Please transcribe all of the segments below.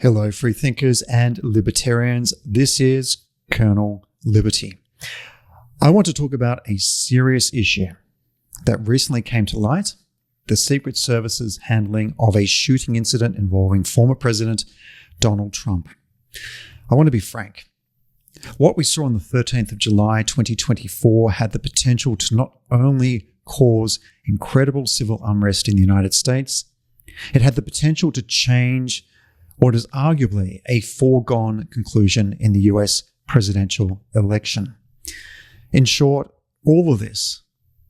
Hello, free thinkers and libertarians. This is Colonel Liberty. I want to talk about a serious issue that recently came to light: the Secret Service's handling of a shooting incident involving former President Donald Trump. I want to be frank. What we saw on the 13th of July 2024 had the potential to not only cause incredible civil unrest in the United States, it had the potential to change what is arguably a foregone conclusion in the US presidential election. In short, all of this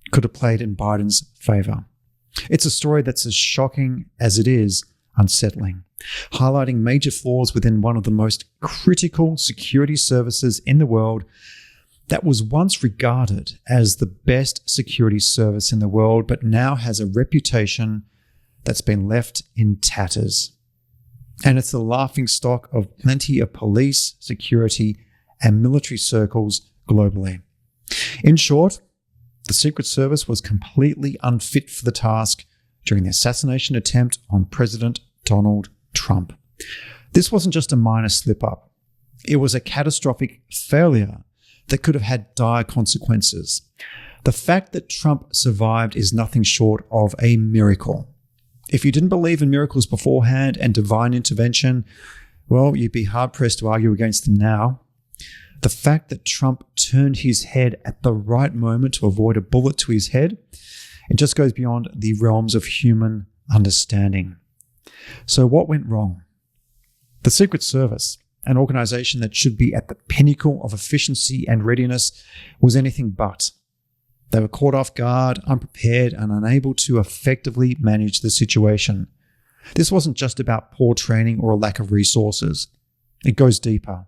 could have played in Biden's favor. It's a story that's as shocking as it is unsettling, highlighting major flaws within one of the most critical security services in the world that was once regarded as the best security service in the world, but now has a reputation that's been left in tatters. And it's the laughingstock of plenty of police, security, and military circles globally. In short, the Secret Service was completely unfit for the task during the assassination attempt on President Donald Trump. This wasn't just a minor slip-up. It was a catastrophic failure that could have had dire consequences. The fact that Trump survived is nothing short of a miracle. If you didn't believe in miracles beforehand and divine intervention, well, you'd be hard-pressed to argue against them now. The fact that Trump turned his head at the right moment to avoid a bullet to his head, it just goes beyond the realms of human understanding. So what went wrong? The Secret Service, an organization that should be at the pinnacle of efficiency and readiness, was anything but. They were caught off guard, unprepared, and unable to effectively manage the situation. This wasn't just about poor training or a lack of resources. It goes deeper.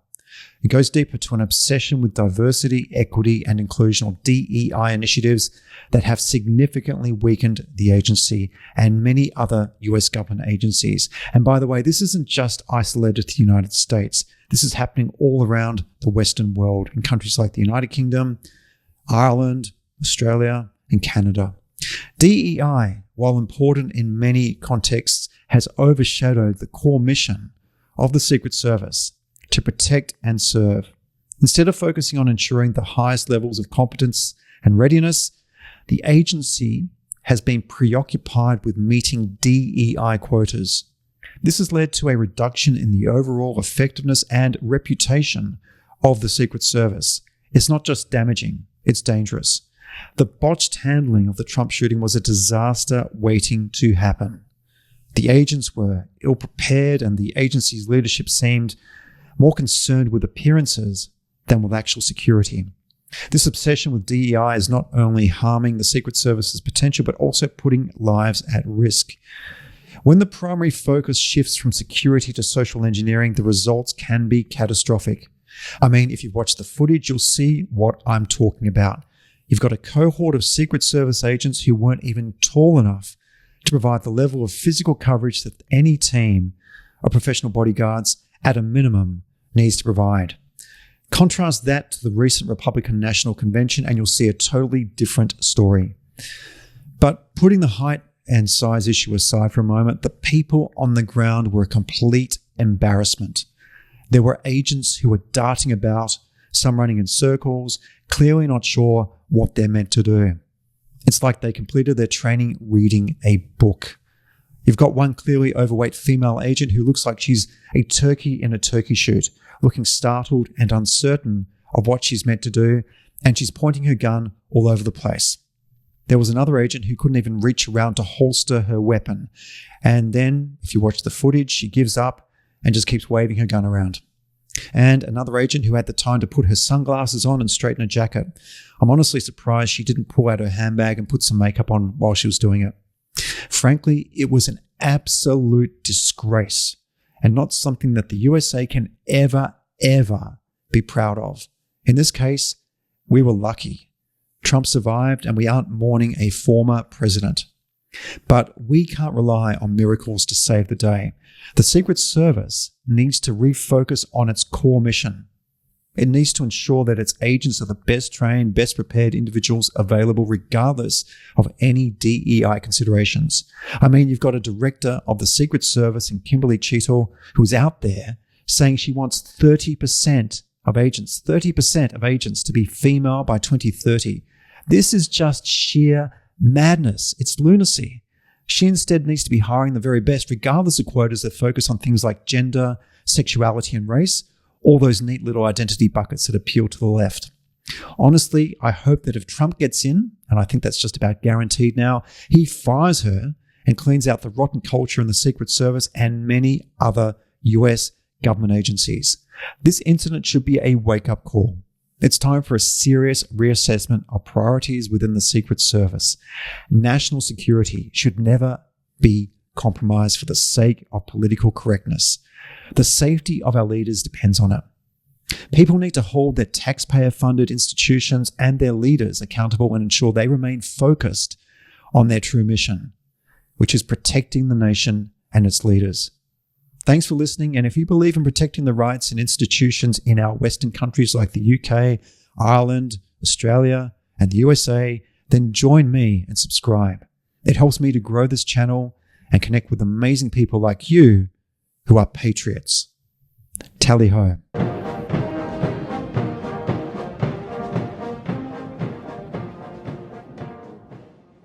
It goes deeper to an obsession with diversity, equity, and inclusion, or DEI initiatives that have significantly weakened the agency and many other US government agencies. And by the way, this isn't just isolated to the United States. This is happening all around the Western world in countries like the United Kingdom, Ireland, Australia, and Canada. DEI, while important in many contexts, has overshadowed the core mission of the Secret Service: to protect and serve. Instead of focusing on ensuring the highest levels of competence and readiness, the agency has been preoccupied with meeting DEI quotas. This has led to a reduction in the overall effectiveness and reputation of the Secret Service. It's not just damaging, it's dangerous. The botched handling of the Trump shooting was a disaster waiting to happen. The agents were ill-prepared, and the agency's leadership seemed more concerned with appearances than with actual security. This obsession with DEI is not only harming the Secret Service's potential, but also putting lives at risk. When the primary focus shifts from security to social engineering, the results can be catastrophic. I mean, if you've watched the footage, you'll see what I'm talking about. You've got a cohort of Secret Service agents who weren't even tall enough to provide the level of physical coverage that any team of professional bodyguards, at a minimum, needs to provide. Contrast that to the recent Republican National Convention and you'll see a totally different story. But putting the height and size issue aside for a moment, the people on the ground were a complete embarrassment. There were agents who were darting about, some running in circles, clearly not sure what they're meant to do. It's like they completed their training reading a book. You've got one clearly overweight female agent who looks like she's a turkey in a turkey shoot, looking startled and uncertain of what she's meant to do, and she's pointing her gun all over the place. There was another agent who couldn't even reach around to holster her weapon. And then, if you watch the footage, she gives up and just keeps waving her gun around. And another agent who had the time to put her sunglasses on and straighten her jacket. I'm honestly surprised she didn't pull out her handbag and put some makeup on while she was doing it. Frankly, it was an absolute disgrace and not something that the USA can ever be proud of. In this case, we were lucky. Trump survived and we aren't mourning a former president. But we can't rely on miracles to save the day. The Secret Service needs to refocus on its core mission: It needs to ensure that its agents are the best trained, best prepared individuals available, regardless of any DEI considerations. I mean, you've got a director of the Secret Service in Kimberly Cheetle who's out there saying she wants 30% of agents to be female by 2030. This is just sheer madness. It's lunacy. She instead needs to be hiring the very best, regardless of quotas that focus on things like gender, sexuality, and race, all those neat little identity buckets that appeal to the left. Honestly, I hope that if Trump gets in, and I think that's just about guaranteed now, he fires her and cleans out the rotten culture in the Secret Service and many other US government agencies. This incident should be a wake-up call. It's time for a serious reassessment of priorities within the Secret Service. National security should never be compromised for the sake of political correctness. The safety of our leaders depends on it. People need to hold their taxpayer-funded institutions and their leaders accountable and ensure they remain focused on their true mission, which is protecting the nation and its leaders. Thanks for listening, and if you believe in protecting the rights and institutions in our Western countries like the UK, Ireland, Australia, and the USA, then join me and subscribe. It helps me to grow this channel and connect with amazing people like you who are patriots. Tally ho.